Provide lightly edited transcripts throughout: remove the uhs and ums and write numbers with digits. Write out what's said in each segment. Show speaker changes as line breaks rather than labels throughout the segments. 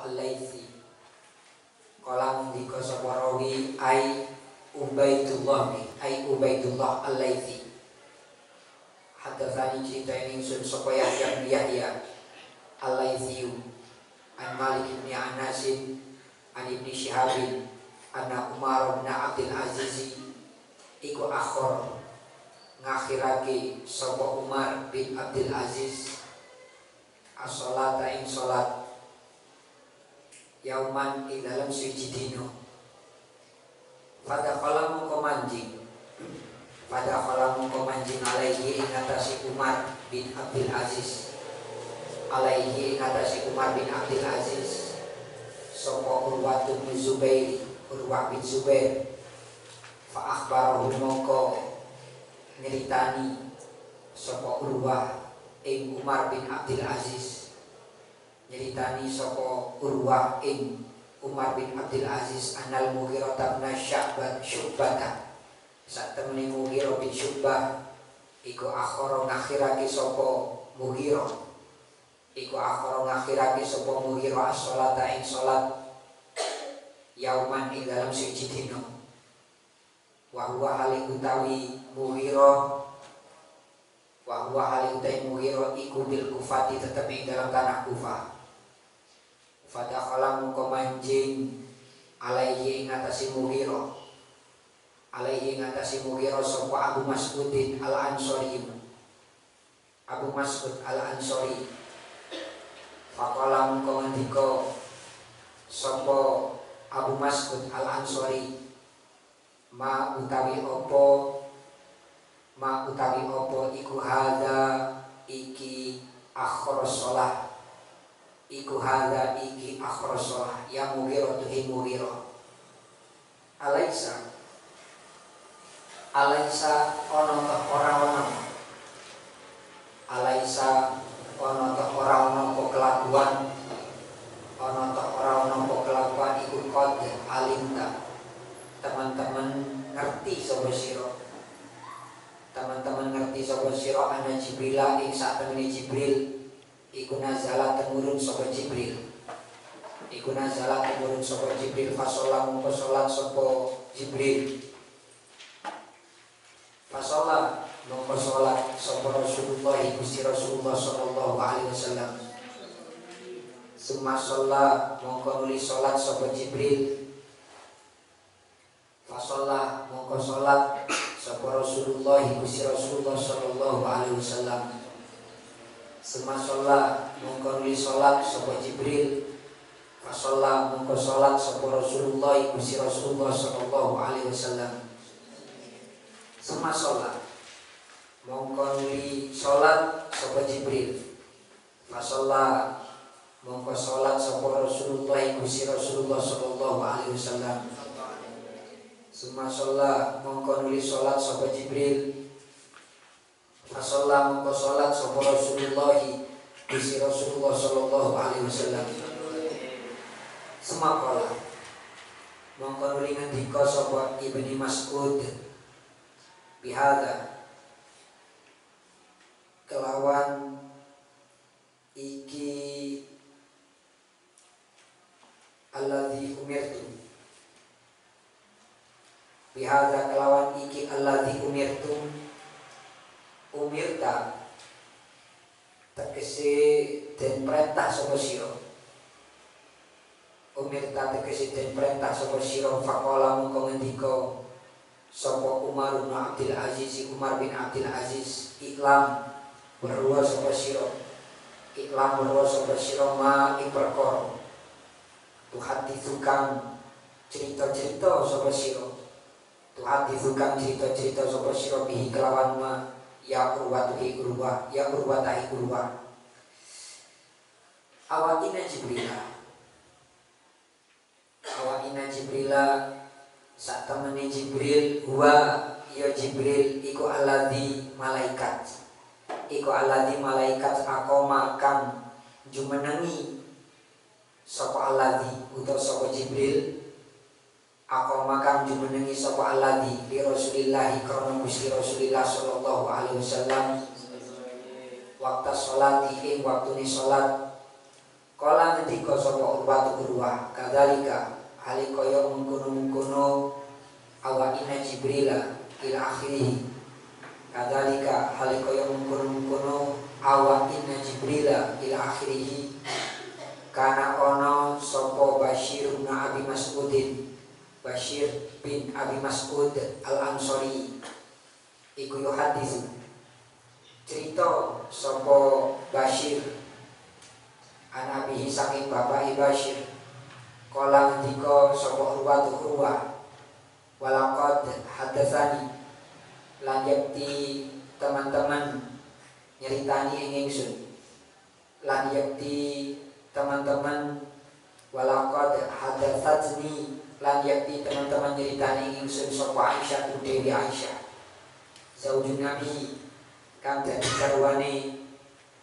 Al-Laitsi qala ngendika sapa rawi ai Ubaidullah Al-Laitsi hadatsani cerita ini sun sapa Yahya bin Yahya Al-Laitsi an Malik bin Anas an Ibnu Syihab anna Umar bin Abdul Aziz iku akhir ngakhirake sapa Umar bin Abdul Aziz as-sholata ing salat yauman ing dalam suci dino pada kalamu komanjing alaihi ing atasi Umar bin Abdul Aziz sapa Urwah bin Zubair fa akhbarahu mongko nyeritani sapa Urwah ing Umar bin Abdul Aziz nyeritani sapa Urwah ing Umar bin Abdul Aziz anal Mughirah bin Syu'bah sak temene Mughirah bin Syu'bah iku akhara ngakhirake sapa Mughirah as-sholata ing salat yauman ing dalam suci dino wa huwa hali utawi Mughirah iku bil Kufati tetep ing dalam tanah Kufah. Fada khalam komanjing alaihi ing atasi Mughirah sapa Abu Mas'ud Al-Ansari faqala mengkondika sapa Abu Mas'ud Al-Ansari ma utawi opo iku hadza iki akhras shalah ya Mughirah tuhi Mughirah alaisa ono ta ora ono kelakuan iku qad alimta teman-teman ngerti sapa sira ana Jibril ing sak temene Jibril iku nazala temurun sapa Jibril fasolah mongko salat sapa Jibril sapa Rasulullah Gusti Rasulullah sallallahu alaihi wasallam summa sholla mongko nuli salat sapa Jibril fasolah mongko salat sapa Rasulullah Gusti Rasulullah sallallahu alaihi wasallam summa sholla mongko nuli salat sapa Jibril fasolah mongko salat sapa Rasulullah Gusti Rasulullah sallallahu alaihi wasallam summa sholla mongko nuli salat sapa Jibril fasolah mongko salat sapa Rasulullah Gusti Rasulullah sallallahu alaihi wasallam summa sholla mongko nuli salat sapa Jibril fasolah mongko salat sapa Rasulullah Gusti Rasulullah sallallahu alaihi wasallam semakala mongko nuli ngendika sapa Ibnu Mas'ud bihadza kelawan iki alladzi umirtu bihadza kelawan iki alladzi umirta tegese den perintah sapa sira faqala mongko ngendika sapa Umar bin Abdul Aziz iklam berwa sapa sira ma ing perkara tuhaditsukan cerita-cerita sapa sira bihi kelawan ma ya urwatahi urwa awakina Jibrila sak temene Jibril huwa ya Jibril iku alladzi malaikat akoma kang jumenengi sapa alladzi utawa sapa Jibril akoma kang jumenengi sapa alladzi li Rasulillah krana Gusti Rasulillah sallallahu alaihi wasallam waktu sholati ing waktune sholat Kala ngendika sapa Urwah kadzalika hale kaya mengkono-mengkono awakina Jibril ila akhirih. Kadzalika hale kaya mengkono-mengkono awakina Jibril ila akhirih. Kana ono sapa Bashir bin Abi Mas'udin, Bashir bin Abi Mas'ud Al-Ansari iku yo hadis cerita sapa Bashir anabihi saking bapak Bashir kala ngendika sapa Urwah walaqad hadatsani lan yakti teman-teman nyeritani ing ingsun lan yakti teman-teman walaqad hadatsatni lan yakti teman-teman nyeritani ing ingsun sapa Aisyah Dewi Aisyah zaujun Nabi kang dadi garwane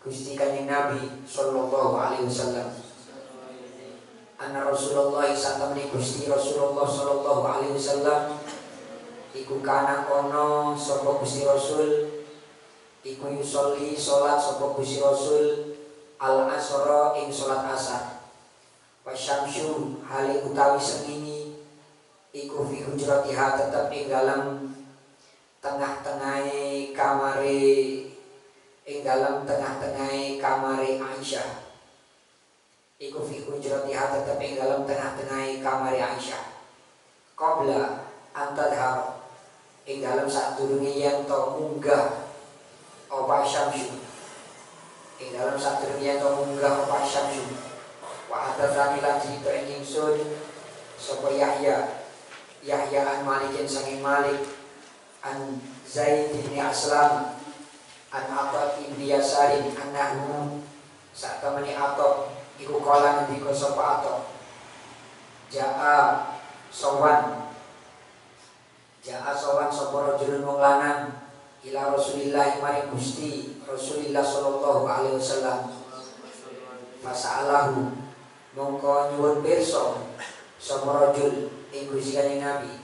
Gusti Kanjeng Nabi sallallahu alaihi wasallam. Anna Rasulullah satamani Gusti Rasulullah sallallahu alaihi wasallam iku kana ono sapa Gusti Rasul iku yusolli salat sapa Gusti Rasul al-asra ing salat asar. Wasyamsu hali utawi sengini iku fi hujratiha tetep ing dalam tengah-tengahe kamare ing dalam tengah-tengahe kamare Aisyah. Iku fi hujratiha tetep ing dalam tengah-tengahe kamare Aisyah. Qabla antadhar ing dalam sadurunge yen to munggah apa syamsu. Ing dalam sadurunge yen to munggah apa syamsu. Wa hadatsani lan cerita ing ingsun sapa Yahya an Malikin saking Malik an Zaid bin Aslam an Atab ibn Yasarin annahu satamani Atab iku kala ngendika sapa Atab Ja'a sowan sapa rajulun wong lanang ila Rasulillah maring Gusti Rasulillah sallallahu alaihi wasallam fasa'alahu mongko nyuwun pirsa sapa rajul ing Gusti Kanjeng Nabi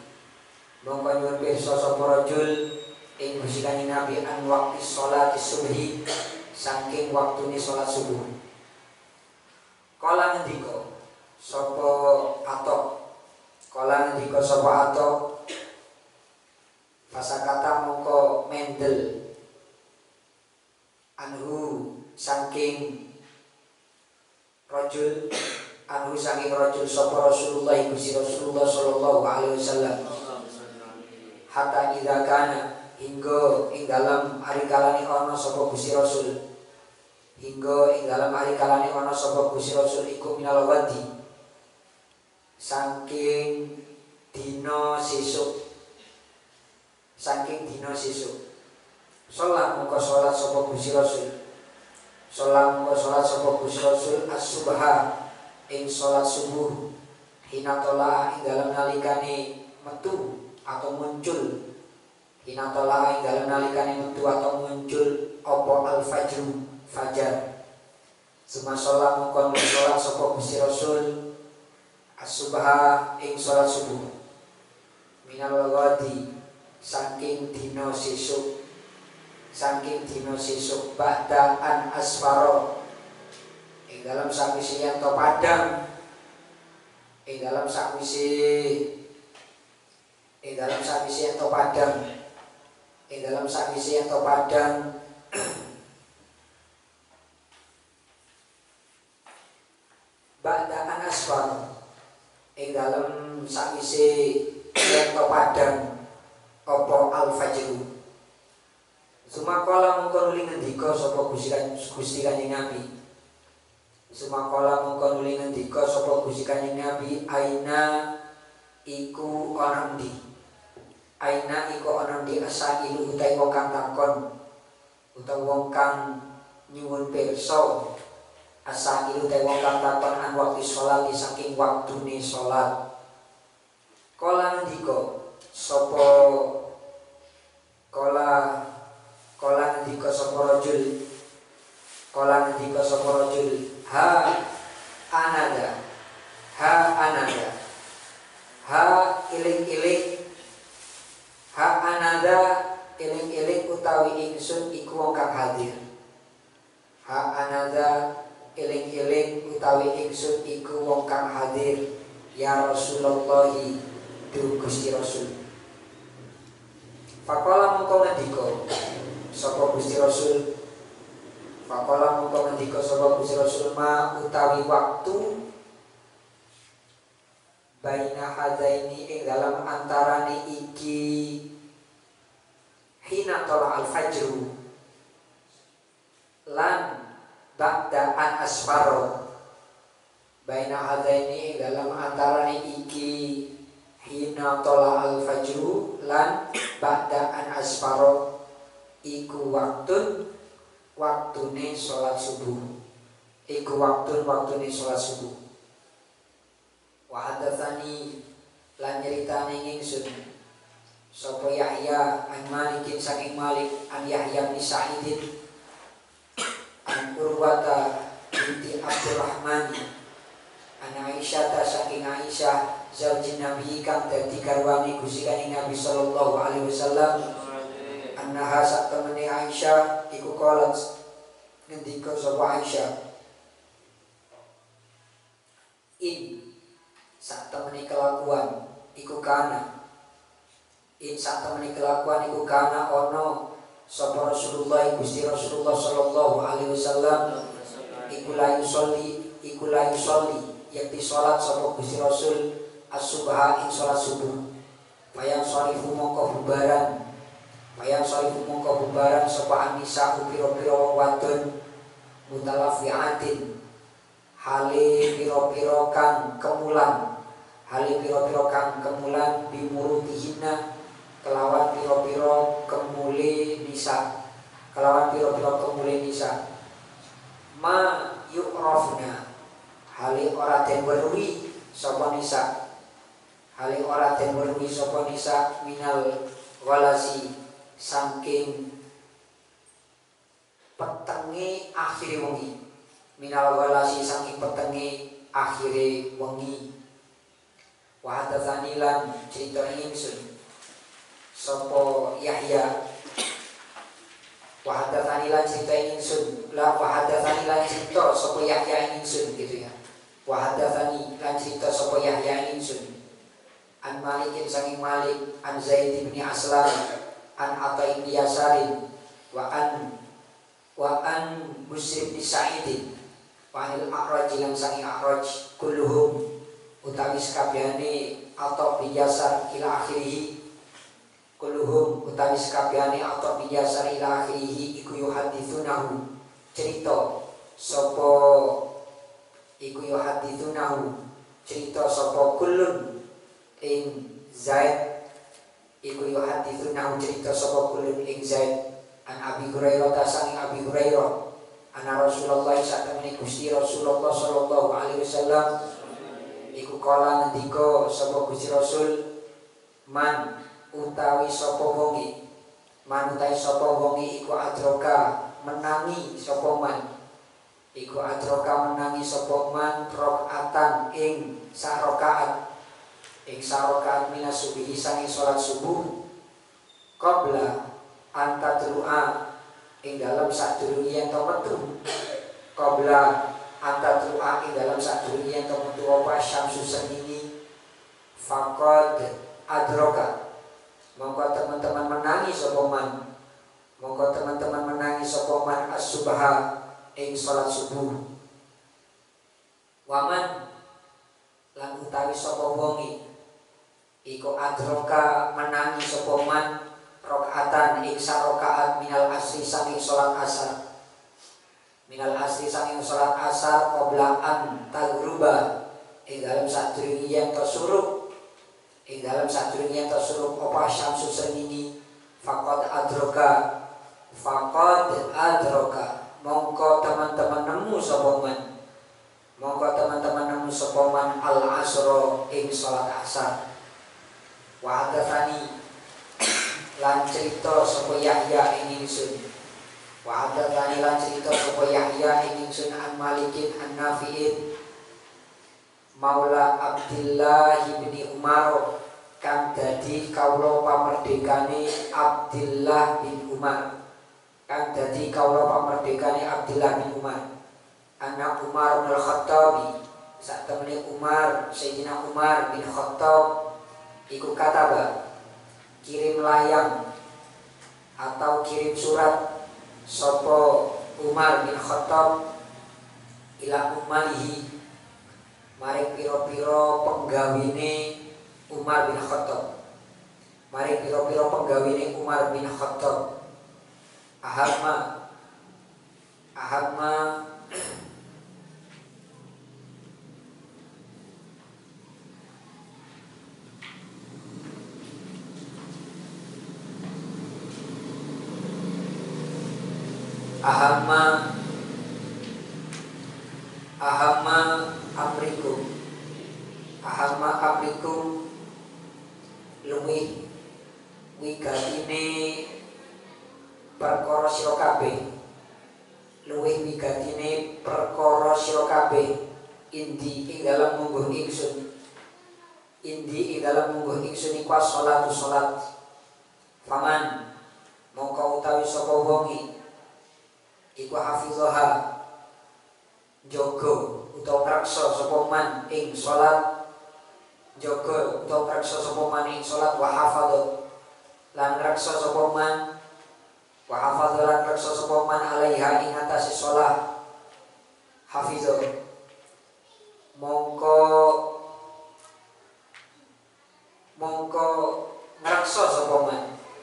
mongko nyuwun pirsa sapa rajul ing Gusti Kanjeng Nabi an waqti shalat subhi saking waktune salat subuh. Kala ngendika sapa Atok fasakata mongko mendel anhu saking rajul sapa Rasulullah Gusti Rasulullah sallallahu alaihi wasallam hatta idza kana hingga ing dalam hari kalane ana sapa Gusti Rasul iku minal wadi saking dina sesuk sholat muka sholat sapa Gusti Rasul as-subha ing sholat subuh hina tola ing dalam nalikane metu atau muncul apa al-fajru fajar. Sumasolat mongkon sholat sapa Gusti Rasul as-subha ing sholat subuh minal ghadi saking dina sesuk ba'da an asfaro ing dalam sakwise yen to padang ing dalam sakwise yen to padang ba'daan asfar ing dalam sakwise yen to padang apa al-fajru. Sumakala mungkon nuli ngendika sapa Gusti Kanjeng Nabi. Aina iku ana ndi asailu utawi wong kang takon utawa wong kang nyuwun pirsa asailu utawi wong kang takon an waktu salat saking waktune salat. Kala ngendika sapa rajul ha anada iling utawi ingsun iku wong kang hadir. Ha anada iling utawi ingsun iku wong kang hadir ya Rasulullah du Gusti Rasul. Faqala mongko ngendika sapa Gusti Rasul, faqala mongko ngendika sapa Gusti Rasul, ma utawi waktu baina hadaini ing dalam antarane iki hina tala al-fajru lan ba'da an asfaro. Baina hadaini ing dalam antarane iki hina tala al-fajru lan ba'da an asfaro iku waktune salat subuh. Iku waktune salat subuh. Wa hadatsani lan nyeritani ingsun sapa Yahya an Malikin saking Malik an Yahya bin Sa'idin an Urwata binti Abdurrahman an Aisyah saking Aisyah zaujin Nabi kang dadi garwane Gusti Kanjeng Nabi sallallahu alaihi wasallam annaha sak temene Aisyah iku qalat ngendika sapa Aisyah in sak temene kelakuan iku kana ono sapa Rasulullah Gusti Rasulullah sallallahu alaihi wasallam iku la yusolli yakti salat sapa Gusti Rasul as-subha ing salat subuh. Bayang sharifu mongko bubaran sapa anisa pira-pira wadon mutalafiatin hale pira-pira kang kemulan bimurutihinna kelawan pira-pira kemule nisa ma yu'rafna hale ora den weruhi sapa nisa minal walasi saking petenge akhire wengi wa hadatsani lan cerita ingsun sapa Yahya wa hadatsani lan cerita sapa Yahya ingsun gitu ya. Wa hadatsani lan cerita sapa Yahya ingsun an Malikin saking Malik an Zaid bin Aslam an Atha bin Yasarin wa an Muslim bin Sa'idin wa al A'raj lan saking A'raj kulluhum utawi sakabehane Atha bin Yasar ila akhirih iku yuhaditsunahu cerita sapa kullun ing Zaid an Abi Hurairah tasani Abi Hurairah ana Rasulullah satamene Gusti Rasulullah sallallahu alaihi wasallam iku kala ngendika sapa Gusti Rasul man utawi sapa wonge iku adroka menangi sapa man rakaatan ing sarakaat minas subuhi sange salat subuh qabla anta tlu'a ing dalam sadurunge yen to metu apa syamsu sengini faqad adroka mongko teman-teman menangi sapa man as-subha ing salat subuh. Waman lan utawi sapa wonge iku adroka menangi sapa man rakaatan ing sarakaat minal asri saking salat asar qoblaan tagruba ing dalam sadurunge yen tersurup apa syamsu srengenge faqad adroka mongko teman-teman nemu sapa man al asra ing salat asar. Wa hadatsani lan cerita sapa Yahya ing ingsun an Malikin an Nafi'in Maula Abdillah bin Umar kang dadi kawula pamerdekane Abdillah bin Umar anak Umar bin Khattab saat temani Umar Sayyidina Umar bin Khattab iku kataba kirim layang atau kirim surat sopo Umar bin Khattab ila umalihi maring piro-piro penggawine Umar bin Khattab, maring piro-piro penggawine Umar bin Khattab. Ahamma amrikum luwih wigatine perkara sira kabeh, luwih wigatine perkara sira kabeh indi ing dalem mungguh ingsun, indi ing dalem mungguh ingsun iku sholatu sholat. Faman mongko utawi sapa wonge iku hafizaha jaga utawa ngreksa sapa man ing salat, jaga utawa ngreksa sapa man ing salat, wa hafadha lan ngreksa sapa man, wa hafadha lan ngreksa sapa man alaiha ing atase salat, hafizah mongko ngreksa sapa man,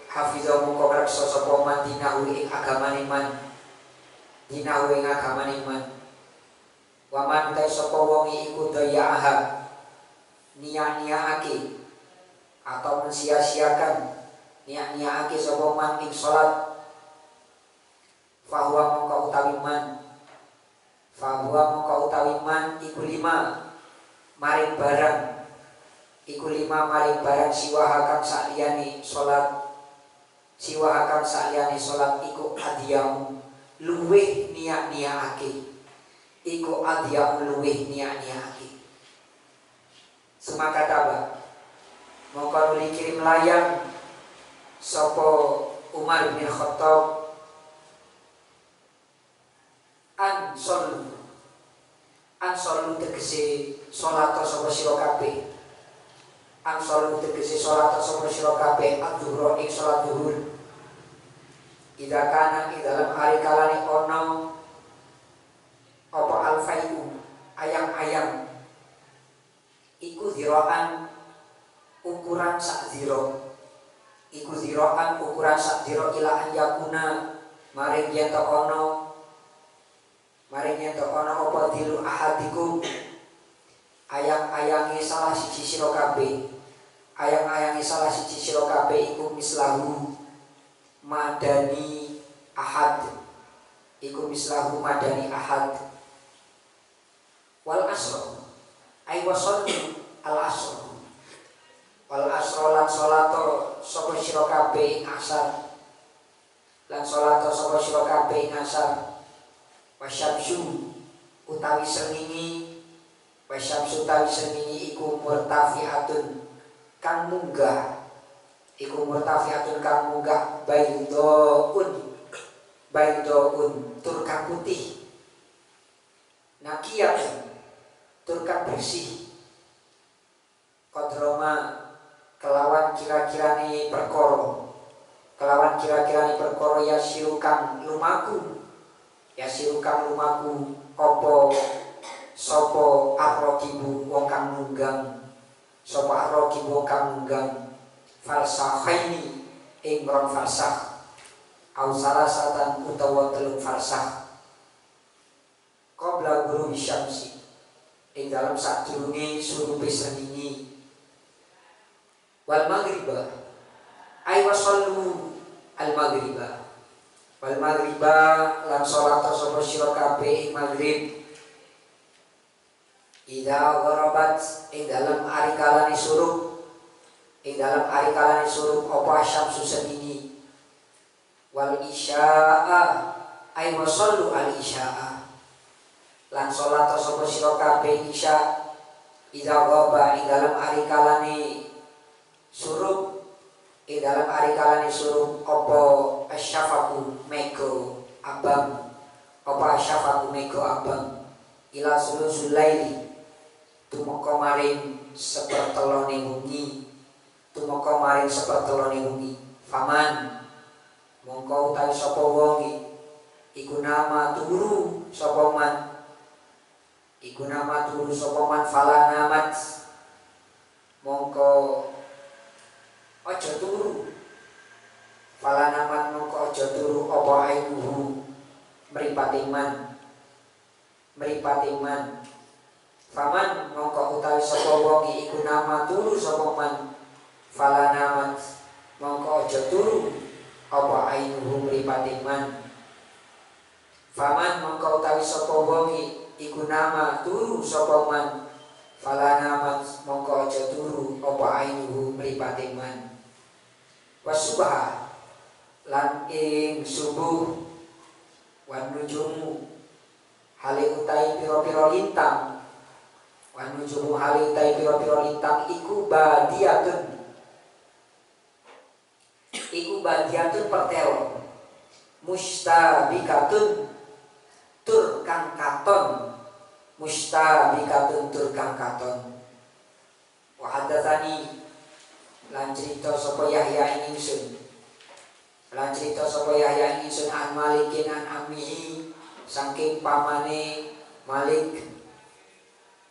hafizah mongko ngreksa sapa man dinahu ing agamane man, dinahu ing agamane man. Waman tay sapa wong iku dayaha nia-niaake atau mensia-siakan nia-niaake sapa man ing salat, fahuwa mongko utawi man iku lima maring barang, iku lima maring barang siwahakan saliyane salat, siwahakan saliyane salat iku adiyamu luweh nia-niaake, iku adiyamu luweh nia-niaake. Semakataba mongko nuli kirim layang sapa Umar bin Khattab ansolu tegese salat sapa sira kabeh, ansolu tegese salat sapa sira kabeh adzuhra ing salat zuhur. Ida kana ing dalam hari kalane ono apa alfaiu ayang-ayang iku ziraan ukuran sak ziro, iku ziraan ukuran sak ziro ila an yakuna maring yen to ono apa dilu ahadikum ayang-ayange salah siji sira kabeh, ayang-ayange salah siji sira kabeh iku mislahu madani ahad, iku mislahu madani ahad. Wal asro ay wasol al asro, wal asro lan solato sapa sira kabeh ing asar, lan solato sapa sira kabeh ing asar. Wasyamsu utawi srengenge, wasyamsu utawi srengenge iku murtafiatun kang munggah, iku murtafiatun kang munggah baydaun tur kang putih, nakiyatun tur kang bersih, kodroma kelawan kira-kirane perkara, kelawan kira-kirane perkara yasiru kang lumaku opo sopo arrokibu wong kang nunggang, sopo arrokibu wong kang nunggang farsakhaini ing rong farsakh au salasatan utawa telung farsakh qabla ghurubi syamsi ing dalam sadurunge surupe srengenge. Wal maghriba ay wasallu al maghriba, wal maghriba lan salat sapa sira kabeh ing maghrib. Ida gharabat ing dalam ari kalane surup, ing dalam ari kalane surup apa syamsu sendini. Wal isya'a ay wasallu al isya'a lan salat sapa sira kabeh isya. Ida ghaba ing dalam ari kalane surup, ing dalam ari kalane surup apa asyafaku mego abang, apa asyafaku mego abang. ila sulusul laili tumeka maring sepertelone wengi, tumeka maring sepertelone wengi. Faman mongko utawi sapa wong iku nama turu sapa man, iku nama turu sapa man falanamat mongko aja turu, falanamat mongko aja turu apa ainuhu mripate man, mripate man. Faman mongko utawi sapa wong iku nama turu sapa man falanamat mongko aja turu apa ainuhu mripate man. Faman mongko utawi sapa wong iku nama turu sapa man falanamat mongko aja turu apa ainuhu mripate man. Wasubha lan ing subuh wan nujumu hale utai pira-pira lintang, wan nujumu hale utai pira-pira lintang iku badiatun, iku badiatun pertelo, mustabikatun tur kang katon, mustabikatun tur kang katon. Wa hadatsani lan cerita sapa Yahya ing ingsun, lan cerita sapa Yahya ing ingsun an Malikin an ammihi saking pamane Malik,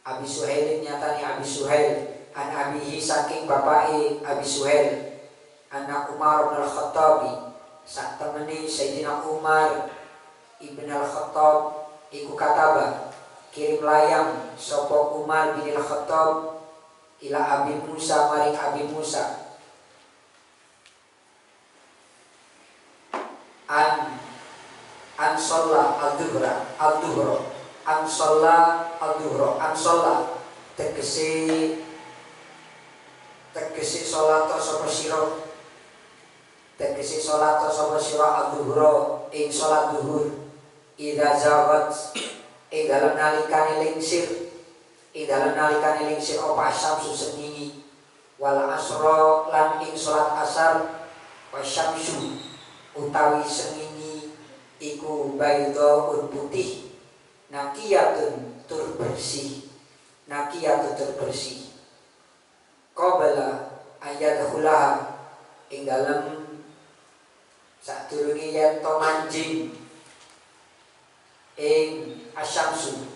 Abi Suhail nyatani Abi Suhail an abihi saking bapake Abi Suhail, anak Umar bin Al-Khattab sak temene Sayyidina Umar ibn Al-Khattab iku kataba kirim layang sapa Umar bin Al-Khattab ila Abi Musa maring Abi Musa an sholla al-duhra an sholla al-duhra an sholla tegese sholat sapa sira, tegese sholat sapa sira al-duhra ing sholat duhur idza zawat ing dalem nalikane lingsir, ing dalem nalikane lingsir apa syamsu sendingi, wal asra lan ing sholat asar wa syamsu utawi sengini iku baydhaun putih, nakiyatun tur bersih, nakiyatun tur bersih. Qabla ayadkhulaha ing dalem sadurunge yen to manjing ing asyamsu,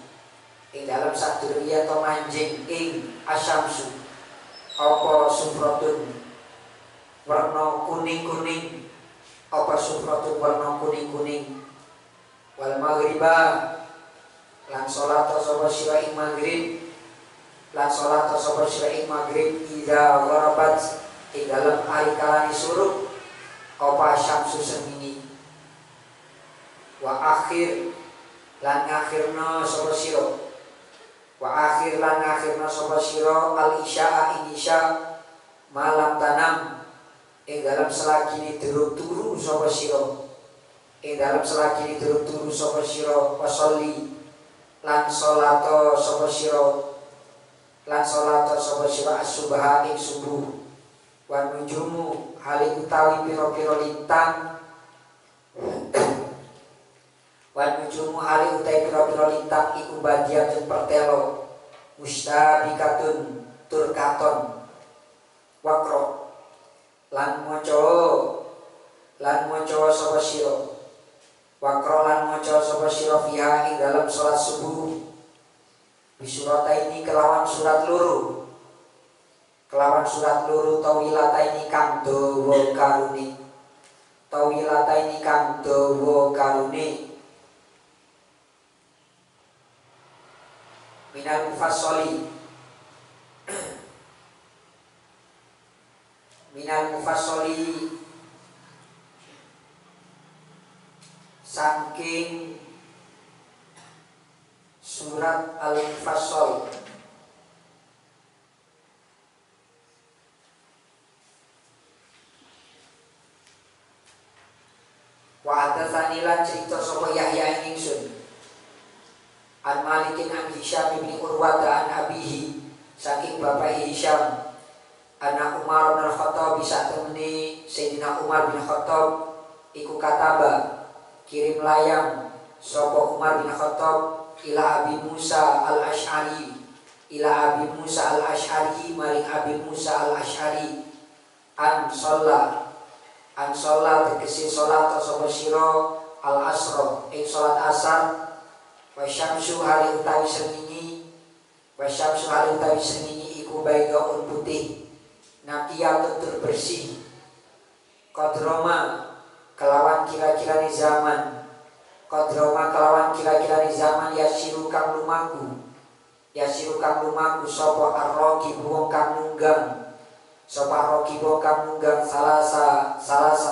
ing dalem sadurunge yen to manjing ing asyamsu apa sufratun warna kuning-kuning, apa sufratun warna kuning-kuning. Wal maghriba lan salat sapa sira ing maghrib, lan salat sapa sira ing maghrib idza gharabat ing dalem ari kalani surup apa syamsu semini. Wa akhir lan akhirna sapa sira, wa akhir lan akhirna sapa sira al isya ing isya malam tanam ing dalam selagi turu sapa sira, ing dalam selagi turu sapa sira wasolli lan salata sapa sira, lan salata sapa sira as-subha ing subuh. Wan nujumu hale utawi pira-pira lintang, wan nujumu hale utawi pira-pira lintang iku badiatun pertelo, mustabikatun tur katon. Wakro lan maca sapa sira, wakro lan maca sapa sira fiha ing dalam salat subuh bisurataini kelawan surat loro, kelawan surat loro tawilataini kang dawa karune, tawilataini kang dawa karune. Minal mufassali minal mufassali saking surat al-mufassal. Wa hadatsani lan cerita sapa Yahya ing ingsun an Malikin an Hisham bin Urwah an abihi saking bapak Hisham anak Umar bin Khattab bisa temani Sayyidina Umar bin Khattab iku kataba kirim layang sapa Umar bin Khattab ila Abi Musa al-Asy'ari maring Abi Musa al-Asy'ari an sholla tegese sholat sapa sira al-asra ing sholat asar wa syamsu hari utawi srengenge iku baydhaun putih naqiyatun tur bersih qadroma kelawan kira-kirane zaman yasiru kang lumaku sapa ar-raqib wong kang nunggang salasa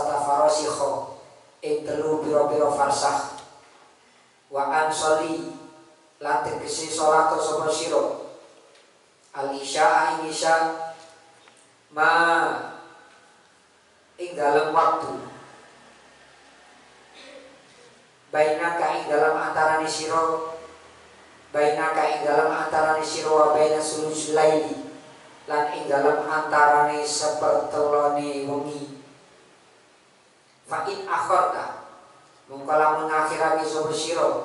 tafarosikho ing telu pira-pira farsakh wa ansoli lan tegese salat sapa sira al-isya ing isya ma ing dalam waktu bainaka ing dalam antarane sira wa baina sulusul laili lan ing dalam antarane sepertelone wengi fa in akharta mongko lamun ngakhirake sapa sira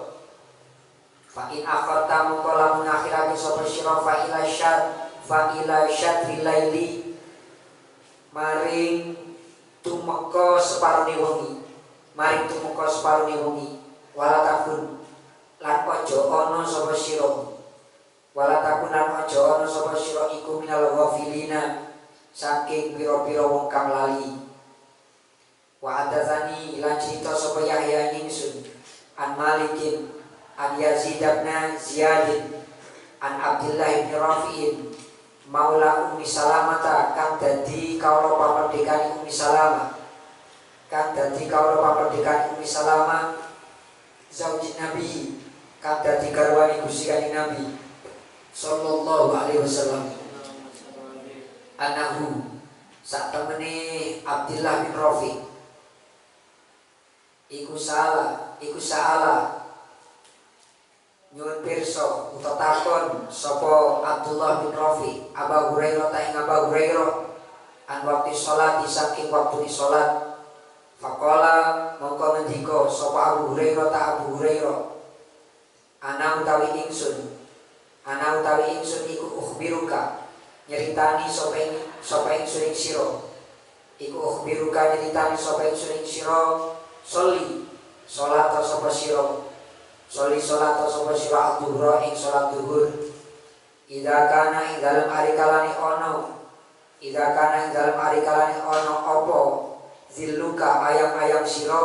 fa ila syatri laili maring tumeka separone wengi wala takun lan aja ana sapa sira iku minal ghafilina saking pira-pira wong kang lali wa hadatsani lan cerita sapa Yahya ingsun an Malikin an Yazid bin Ziyad an Abdullah bin Rafi'in maula Ummi Salamah kang dadi kawula pamerdekane Ummi Salamah zaujin Nabi kang dadi garwane Gusti Kanjeng Nabi sallallahu alaihi wasallam anahu sak temene Abdullah bin Rafi iku salah nyuwun pirsa utawa takon sapa Abdullah bin Rafi Abu Hurairah an waktu salat saking waktu salat faqala mongko ngendika sapa Abu Hurairah ana utawi ingsun iku ukhbiruka nyeritani sapa ingsun ing sira soli salat sapa sira al-dhuhra ing salat zuhur idza kana ing dalem ari kalane ana apa zilluka ayang-ayang sira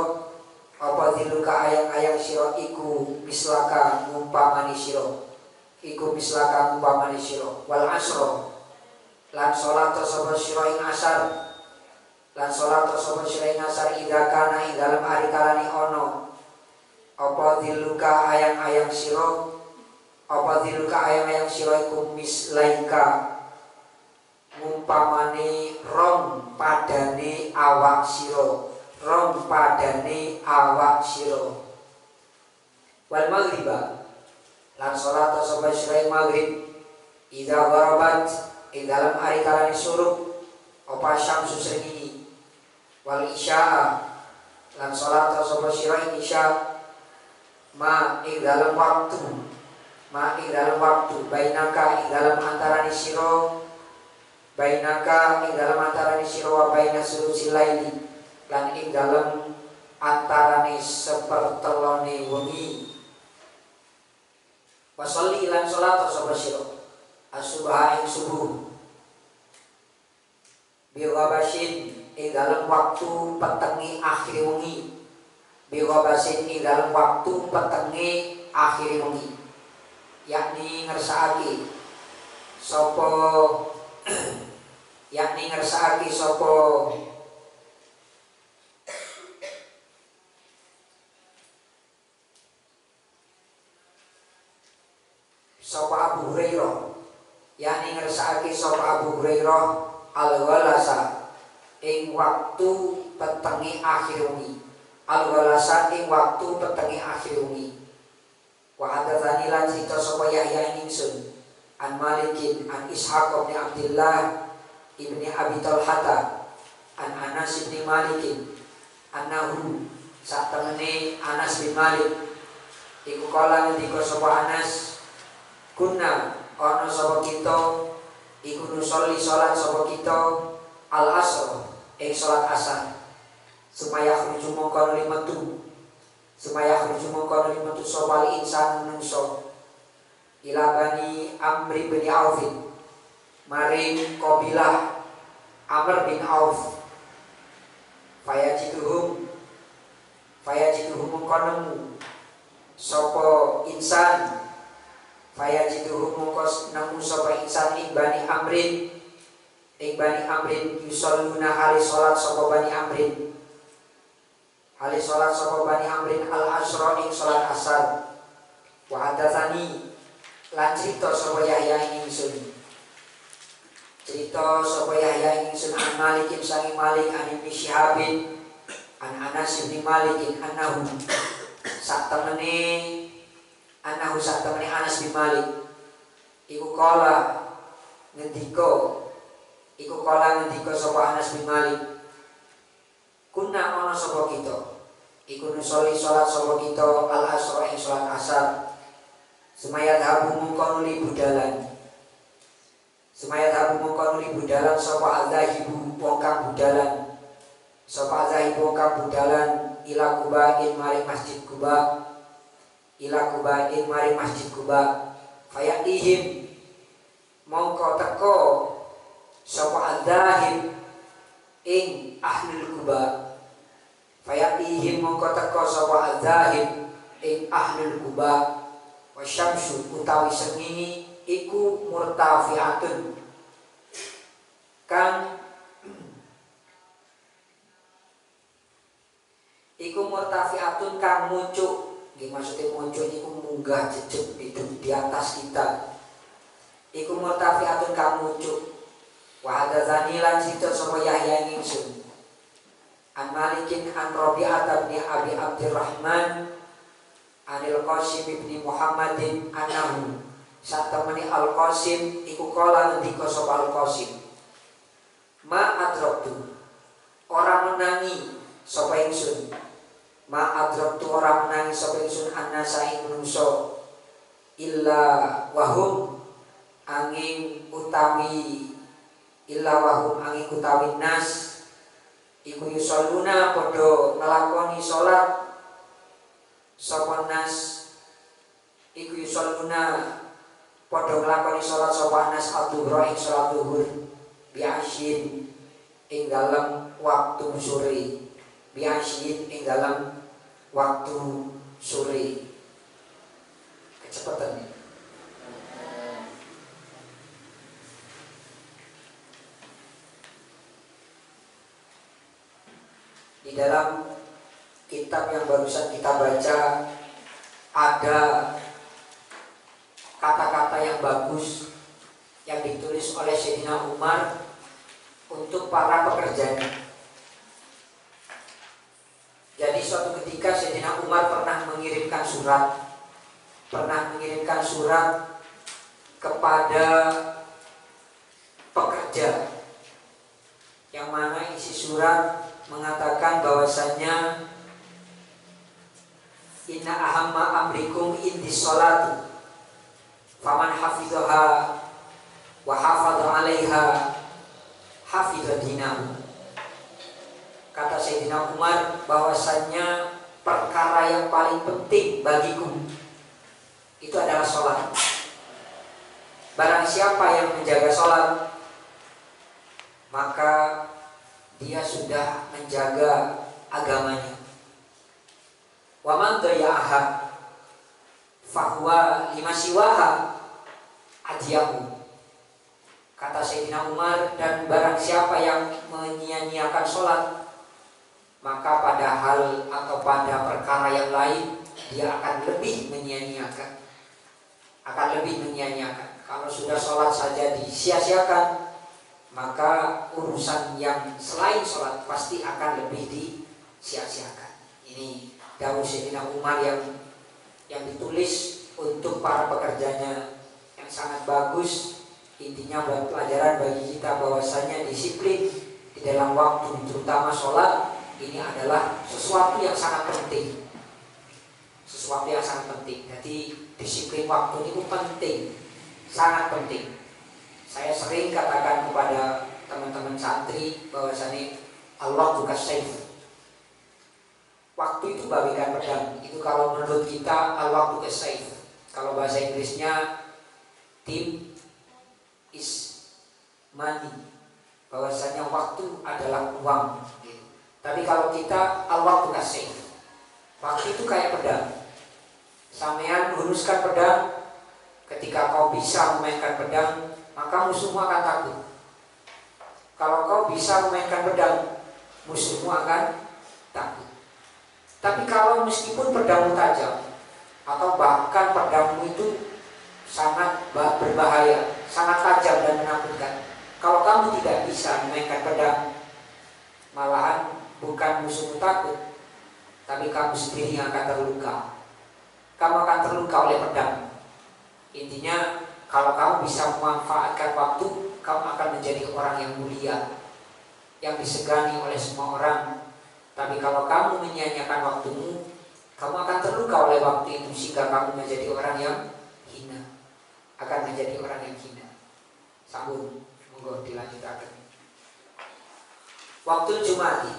iku mislaka ngumpamani sira wal asra lan salat sapa sira ing asar idza kana ing dalem ari kalane ana apa zilluka ayang-ayang sira iku mislaika ngumpamane rong padane awak sira wal maghriba lan salat sapa sira maghrib idza gharabat ing dalam ari kalane surup apa syamsu srengenge wal isya lan salat sapa sira isya ma ing dalam waktu bainaka ing dalam antarane sira wa baina sulusil laili lan ing dalam antarane sepertelone wengi wasolli lan salat sapa sira as-subha ing subuh biwabasin ing dalam waktu petenge akhir wengi yakni ngersakake sapa Abu Hurairah al-walasa ing waktu petenge akhir wengi wa hadatsani lan cerita sapa Yahya ingsun an Malikin an Ishaq bin Abdullah ibni Abi Talhata an Anas bin Malikin annahu sak temene Anas bin Malik Iku kala ngendika sapa Anas, kunna ana sapa kita iku nusolli salat sapa kita al asr ing salat asar. Sumaya khruju mongko limetu sapa insan manungsa ila bani Amr bin Auf maring kabilah Amr bin Auf. Fayajiduhum mongko nemu sapa insan ing bani Amrin yusalluna hali salat sapa bani Amrin al asra ing salat asar. Wa hadatsani lan crita sapa Yahya ing ingsun an Malik bin Malik an Ibnu Syihab an Anas bin Malik annahu satamene Anas bin Malik iku kala ngendika sapa Anas bin Malik, kunna ana sapa kita iku nusolli salat sapa kita al asra ing salat asar. Sumaya dhabu mongko nuli budalan sapa azahibu wong kang budalan ila Qubain mari masjid Quba fayatihim mongko teko sapa azahib ing ahlul Quba wasyamsu utawi sengini iku murtafiatun kang muncul. Maksudnya muncul iku munggah jejeg di atas kita. Iku murtafiatun kang muncul. Wa hadatsani lan cita sapa Yahya ingsun an Malikin an Rabi'ah bin Abi Abdurrahman anil Qasim bin Muhammadin anahu satamani Al-Qasim iku kala ngendika sapa Al-Qasim, ma adraktu ora menangi sapa ingsun annasa ing manungsa illa wahum angin utawi nas iku yusalluna padha nglakoni salat sapa nas al-dhuhra ing salat zuhur bi'asyin ing dalam waktu sore. Kecepatan. Di dalam kitab yang barusan kita baca ada kata-kata yang bagus yang ditulis oleh Sayyidina Umar untuk para pekerjanya. Jadi suatu ketika Sayyidina Umar pernah mengirimkan surat kepada pekerja, yang mana isi surat mengatakan bahwasanya inna ahamma amrikum indis sholati faman hafidhaha wa hafadha 'alaiha hafidha dinahu. Kata Sayyidina Umar bahwasanya perkara yang paling penting bagiku itu adalah sholat. Barang siapa yang menjaga sholat, maka dia sudah menjaga agamanya. Wa man daya'aha fahuwa lima siwaha adiyahu. Kata Sayyidina Umar, dan barang siapa yang menyia-nyiakan sholat, maka pada hal atau pada perkara yang lain dia akan lebih menyia-nyiakan. Kalau sudah sholat saja disia-siakan, maka urusan yang selain sholat pasti akan lebih disia-siakan. Ini dawuh Sayyidina Umar yang ditulis untuk para pekerjanya, yang sangat bagus. Intinya buat pelajaran bagi kita bahwasanya disiplin di dalam waktu, terutama sholat, ini adalah sesuatu yang sangat penting. sesuatu yang sangat penting. Jadi disiplin waktu itu penting, sangat penting. Saya sering katakan kepada teman-teman santri bahwasanya Allah bukan safe. Waktu itu bagaikan pedang. Itu kalau menurut kita Allah bukan safe. Kalau bahasa Inggrisnya time is money. Bahwasanya waktu adalah uang. Tapi kalau kita Allah bukan safe. Waktu itu kayak pedang. Sampean menghunuskan pedang, ketika kau bisa memainkan pedang, maka musuhmu akan takut. Kalau kau bisa memainkan pedang, musuhmu akan takut. Tapi kalau meskipun pedangmu tajam, atau bahkan pedangmu itu sangat berbahaya, sangat tajam dan menakutkan, kalau kamu tidak bisa memainkan pedang, malahan bukan musuhmu takut, tapi kamu sendiri yang akan terluka. Kamu akan terluka oleh pedang. Intinya, kalau kamu bisa memanfaatkan waktu, kamu akan menjadi orang yang mulia, yang disegani oleh semua orang. Tapi kalau kamu menyia-nyiakan waktumu, kamu akan terluka oleh waktu itu, sehingga kamu menjadi orang yang hina. Akan menjadi orang yang hina. Sambung, monggo dilanjutkan. Waktu Jumati.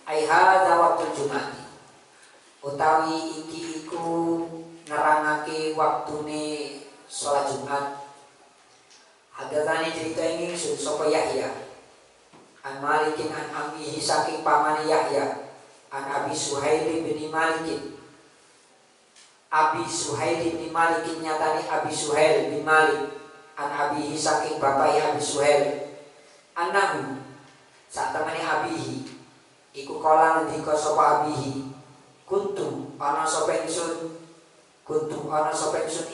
Aihada waktu Jumati. Utawi iki iku nerangake waktune sholat Jumat. Hadatsani cerita ini sapa Yahya an Malikin an Abihi saking pamane Yahya an Abi Suhail bin Malikin. Abi Suhail bin Malikin nyatani Abi Suhail bin Malik an Abihi saking bapak Abi Suhail anahu sak temani Abihi iku kala ngendika sapa Abihi kuntum ana sapa ingsun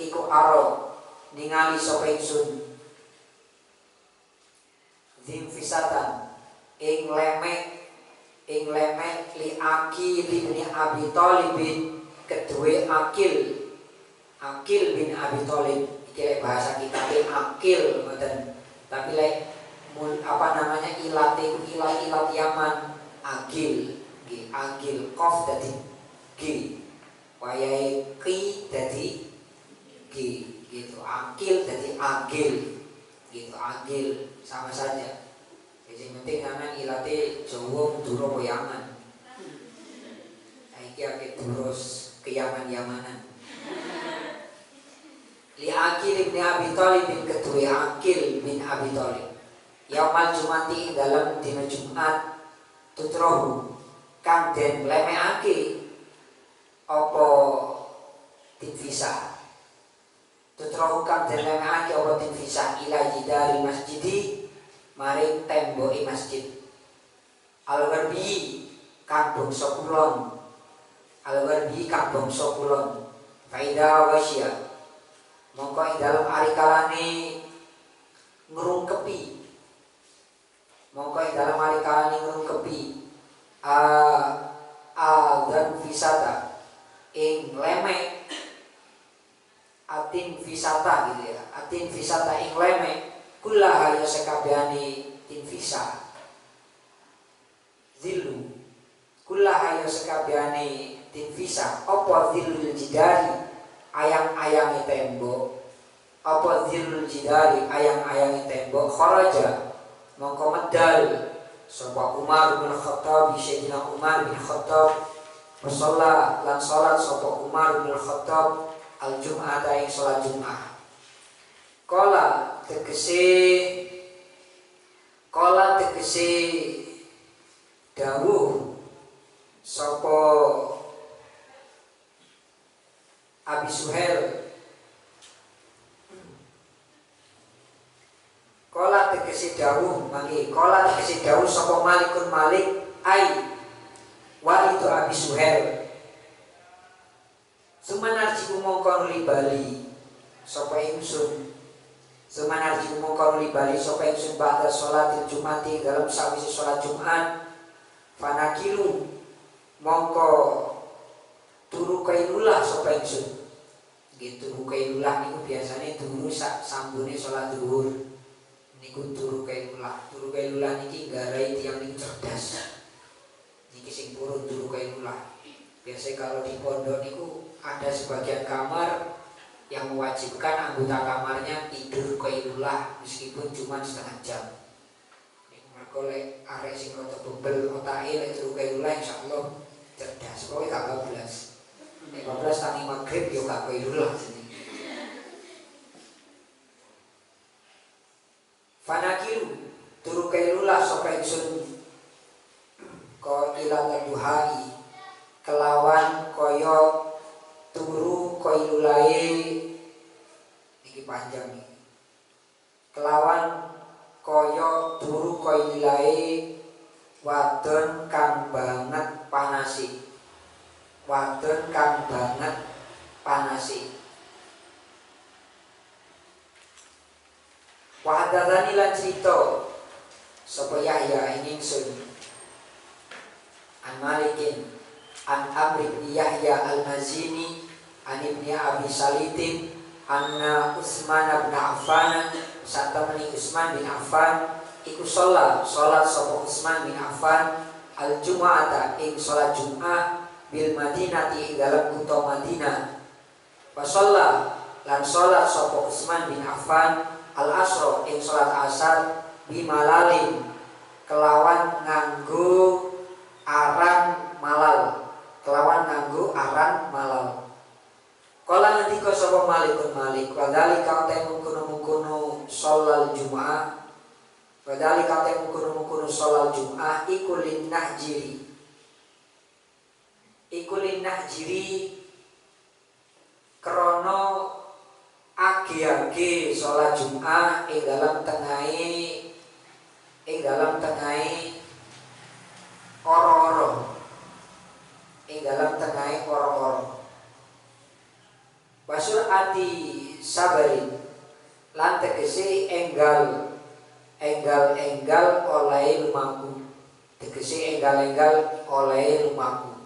iku aro ningali sapa ingsun zimfisatan ing lemek li Akil bin Abi Thalib kedue Akil bin Abi Thalib. Iki bahasa kita Akil ngoten. Tapi ilat Yaman Agil, Agil kof dadi G, wayahe ki dadi G, gitu. Akil dadi Agil, gitu. Agil sama saja. Yang penting sampean ilate Jawa Madura Yaman. Iki akeh terus ke Yaman-Yamanan. Li Akil bin Abi Thalib bin kedue Akil bin Abi Thalib. Yaumal Jumati dalam dina Jumat tutrohu kang den lemekake apa tinfisah. Tutrohu kang den lemekake apa tinfisah ila jidari masjidi maring temboke masjid. Al-Gharbi kang bangsa kulon. Al-Gharbi kang bangsa kulon. Faida wasya. Mongko ing dalem ari kalane ngrungkepi. Mongko ing dalem ari kalane ngrungkepi dan visata ing lemek atin visata gitu ya. Atin visata ing lemek kula ya sekabehane tin visa. Zilu kula ya sekabehane tin visa apa zilul jidari ayang-ayangi tembok. Apa zilul jidari ayang-ayangi tembok kharaja mongko medal sapa Umar bin Khattab Sayyidina Umar bin Khattab musalla lan salat sapa Umar bin Khattab al-Jum'ah ing salat Jum'ah. Kala tegese dawuh sapa Abi Suhail. Kala tegese dawuh sapa Malikun Malik ai walidu Abi Suhail. Sumanarji mongko nuli bali sapa ingsun. Sumanarji mongko nuli bali sapa ingsun ba'da sholatil Jumati dalam sawise salat Jumat. Fanakilu mongko turu kailulah sapa ingsun. Gitu kailulah niku biasane turu sak sambune salat zuhur. Niku turu kailulah niki garai tiyang niku cerdas. Niki sing purun turu kailulah. Biasanya kalau di pondok itu ada sebagian kamar yang mewajibkan anggota kamarnya tidur qailulah meskipun cuma setengah jam. Mergo lek arek sing rada bebel otake lek turu qailulah insyaallah cerdas. Pokoke gak bablas. Nek bablas tangi magrib yo gak qailulah jenenge. Fanakiru turu qailulah sapa ingsun ko ilal duhai kelawan koyo turu qailulae iki panjang iki. Kelawan koyo turu qailulae wadon kang banget panasi. Wadon kang banget panasi. Wa hadatsani lan crita sapa Yahya ingsun an Malikin an Amr bin Yahya al-Mazini an Ibni Abi Salitin anna Utsman bin Affan satamani Utsman bin Affan iku salat sapa Utsman bin Affan al-Jum'ata ing salat Jum'ah bil Madinati ing dalam kutha Madinah. Wa lan salat sapa Utsman bin Affan al-Asra ing salat asar bi malalin kelawan nganggo aran malal. Kelawan nganggo aran malal. Kala ngendika sapa Malikun Malik, wadhalika mungkono sholal Jum'ah. Wadhalika mungkono sholal Jum'ah iku linnahjiri. Iku linnahjiri krana age-age sholat Jum'ah ing dalam tengahe oro-oro. Ing dalam tengahe oro-oro. Wasur ati sabarin lan tegese enggal oleh lumaku. Tegese enggal oleh lumaku.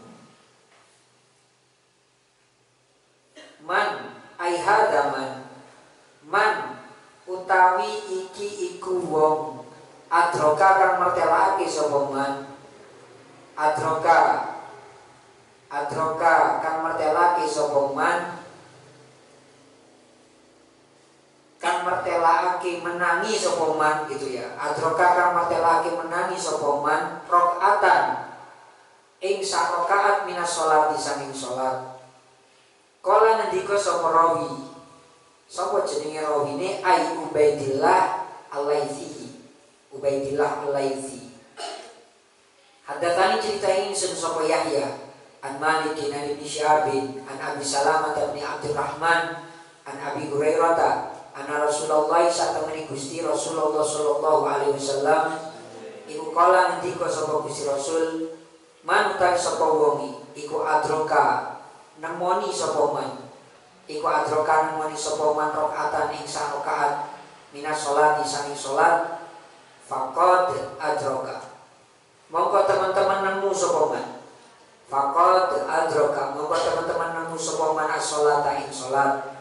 Man aihadaman man utawi iki iku wong adroka kang mertelake sapa man. Adroka kang mertelake sapa man, kang mertelake menangi sapa man gitu ya. Adroka kang mertelake menangi sapa man rakaatan ing sak rakaat minas sholati sanging salat. Kala ngendika sapa rawi. Sapa jenenge rawine ai Ubaidillah Al-Laitsi. Ubaidillah Al-Laitsi. Hadatsani cerita ini sapa Yahya an Malikin an Ibni Syabin an Abi Salamah bin Abdurrahman an Abi Hurairah anna Rasulullah satamani Gusti Rasulullah sallallahu alaihi wasallam iku kala ngendika sapa Gusti Rasul man utawi sapa wong iku adroka nemoni sapa man iku adroka nemoni sapa man rakaatan ing sak rakaat minas sholati sanging salat faqad adroka mongko teman-teman nemu sapa man. Faqad adroka mongko teman-teman nemu sapa man as-sholata ing salat.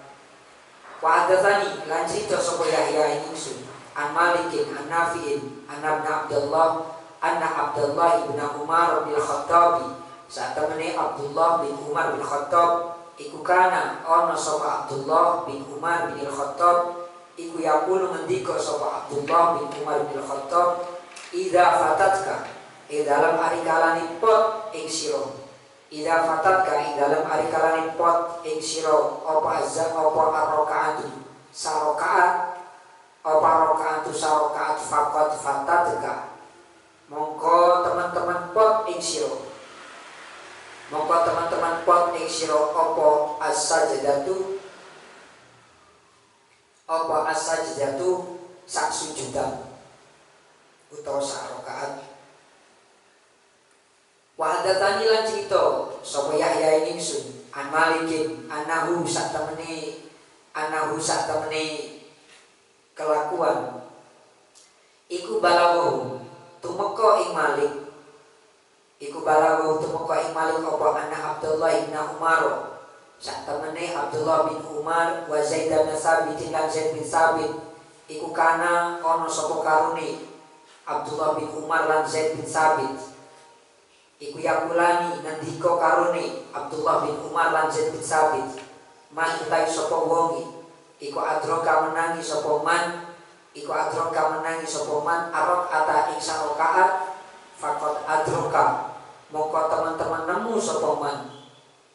Wa hadatsani lan cerita sapa Yahya ing ingsun an Malikin an Nafi'in an Ibnu Abdullah anna Abdullah bin Umar bin Khattab satamene Abdullah bin Umar bin Khattab iku kana ana sapa Abdullah bin Umar bin Khattab iku yaqulu ngendika sapa Abdullah bin Umar bin Khattab idza fatatka dalam ari kalane pot ing sira. Idza fatatka ing dalam ari kalane pot ing sira apa azza apa rakaatu sarakaat apa rakaatu sarakaat faqat fatatka mongko teman-teman pot ing sira. Mongko teman-teman pot ing sira apa as-sajdatu sak sujudan utawa sak rakaat. Wa hadatsani lan cerita sapa Yahya ing ingsun an Malikin anahu satamene kelakuan iku balawu tumeka ing Malik apa anak Abdullah bin Umar satamene Abdullah bin Umar wa Zaid bin Sabit lan Zaid bin Sabit iku kana ana sapa karune Abdullah bin Umar lan Zaid bin Sabit iku yakulani nandika karone Abdullah bin Umar lan Zaid bin Sabit, man utai sapa wonge iku adroka menangi sapa man, iku adroka menangi sapa man arok ata ing sarokaat fakot adroka mongko teman-teman nemu sapa man,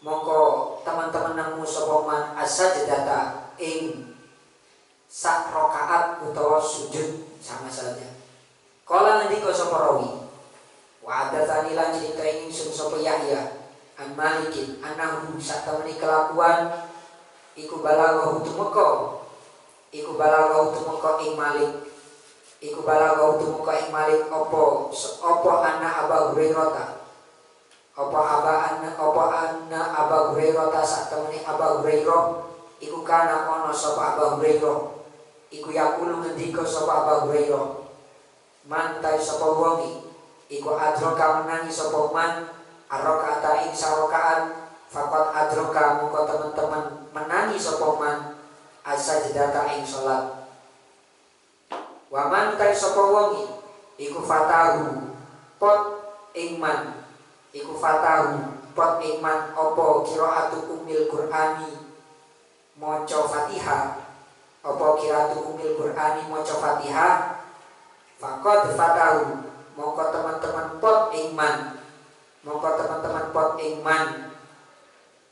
mongko teman-teman nemu sapa man as-sajdata ing sak rakaat utawa sujud sama saja. Kala ngendika sapa rawi, wa hadatsani lan cerita ingsun sapa Yahya an Malikin anahu satamani kelakuan iku balaghahu tumeka ing Malik, iku balaghahu tumeka ing Malik apa anna Abu Hurairah apa anna Abu Hurairah satamani Abu Hurairah iku kana ana sapa Abu Hurairah iku yaqulu ngendika sapa Abu Hurairah, man ta sapa wonge iku adroka menangi sapa man arrakaata ing sarokaan faqat adroka mongko teman-teman menangi sapa man as-sajdata ing salat. Wa man ta sapa wonge iku fatahu pot ing man apa qiraatu umil Qur'ani maca Fatihah, apa qiraatu umil Qur'ani maca Fatihah faqad fatahu mongko teman-teman pot iman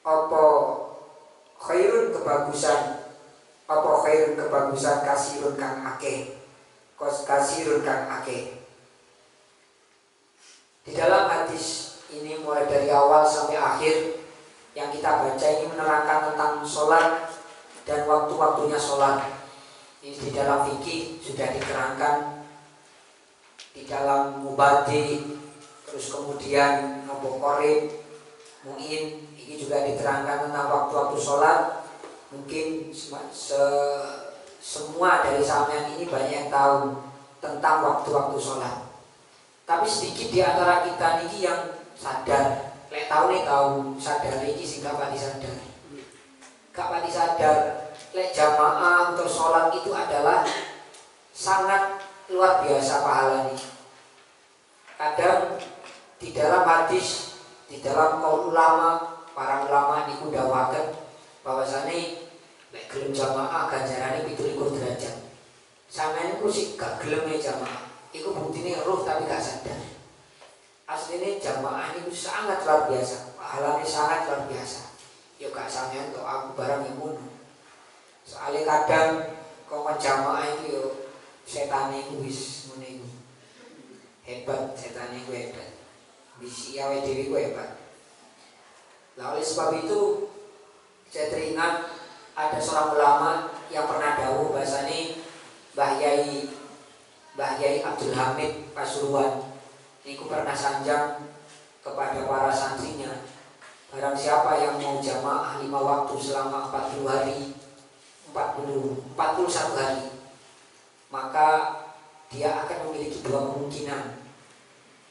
apa khairun kebagusan kasirun kang akeh. Di dalam hadis ini mulai dari awal sampai akhir yang kita baca ini menerangkan tentang sholat dan waktu-waktunya sholat. Ini di dalam fikih sudah diterangkan, di dalam mubadi, terus kemudian nopo qorib, mu'in, ini juga diterangkan tentang waktu-waktu sholat. Mungkin semua dari sampean ini banyak yang tahu tentang waktu-waktu sholat. Tapi sedikit di antara kita ini yang sadar, lek tahu sadar ini sih gak pati sadar, lek jamaah untuk sholat itu adalah sangat luar biasa pahalanya. Kadang di dalam hadis, di dalam kaul ulama, para ulama niku dawaken bahwasane lek gelem jamaah ganjarane 17 derajat. Sampeyan niku sik gak gelem jamaah, iku buktine roh tapi gak sadar. Asline jamaah niku sangat luar biasa, pahalanya sangat luar biasa. Ya gak sampeyan tok aku barang yang ngono. Soale kadang kok jamaah itu yo setane iku wis ngene iku. Hebat setane iku hebat. Bisi awe dhewe ku hebat. Lah oleh sebab itu saya teringat ada seorang ulama yang pernah dawuh bahasane Mbah Yai Abdul Hamid Pasuruan niku pernah sanjang kepada para santrinya, barang siapa yang mau jamaah 5 waktu selama 41 hari, maka dia akan memiliki 2 kemungkinan.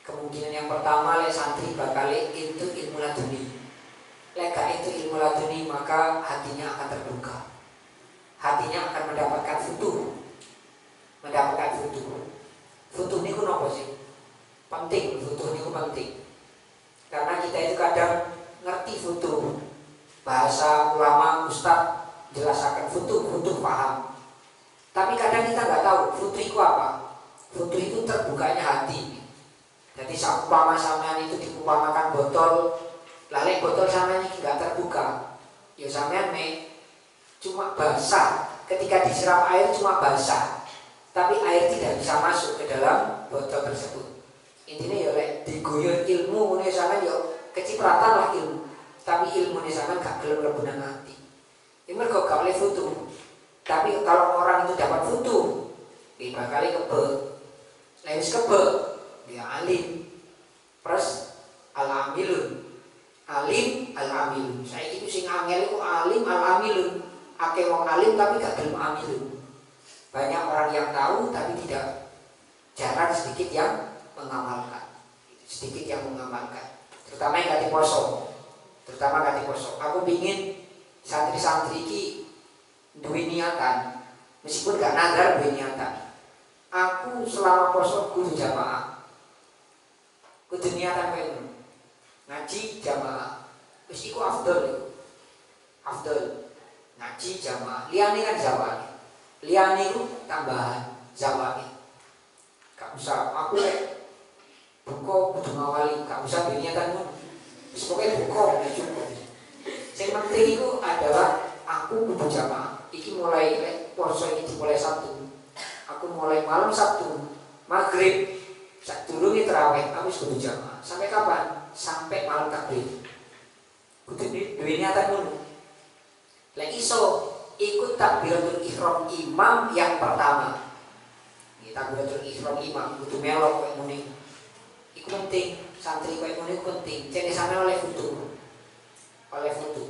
Kemungkinan yang pertama, lek santri bakal itu ilmu laduni. Lek gak itu ilmu laduni, maka hatinya akan terbuka. Hatinya akan mendapatkan futuh. Futuh niku napa sih? Penting, futuh niku penting. Karena kita itu kadang ngerti futuh. Bahasa ulama ustaz jelasakan futuh paham. Tapi kadang kita nggak tahu futuh itu apa. Futuh itu terbukanya hati. Jadi seumpama sampean itu diumpamakan botol, lalu botol sampean ini nggak terbuka, ya sampean cuma basah. Ketika disiram air cuma basah, tapi air tidak bisa masuk ke dalam botol tersebut. Intinya ya lek diguyur ilmu ini sampean ya kecipratan lah ilmu, tapi ilmu ini sampean gak gelem mlebu nang ati. Ini mergo gak oleh futuh. Tapi kalau orang itu dapat futuh, dia bakal kebel. Lek wis kebel, dia alim. Terus al-amilun. Saya itu sing angel itu alim al-amilun. Akeh wong alim tapi gak gelem amilun. Banyak orang yang tahu tapi tidak, jarang sedikit yang mengamalkan. Terutama yang kati poso. Aku pingin santri-santri iki duwe niatan. Meskipun gak nazar duwe niatan. Aku selama poso kudu jamaah. Kudu niatan kowe. ngaji jamaah wis iku afdol iku. Afdol ngaji jamaah, liyane kan zawal. Liyane iku tambahan zawal. Gak usah aku buka kudu ngawali, gak usah niatan ngono. Wis pokoke buka ya cukup. Sing penting iku adalah aku kudu jamaah. Iki mulai poso iki dimulai Sabtu. Aku mulai malam Sabtu, maghrib, sadurunge tarawih, aku wis kudu jamaah. Sampai kapan? Sampai malam takbir. Kudu duwe niatan ngono. Lek iso ikut takbiratul ihram imam yang pertama. Iki takbiratul ihram imam kudu melok koyo ngene. Iku penting, santri koyo ngene iku penting. Cene sampean oleh foto. Oleh foto.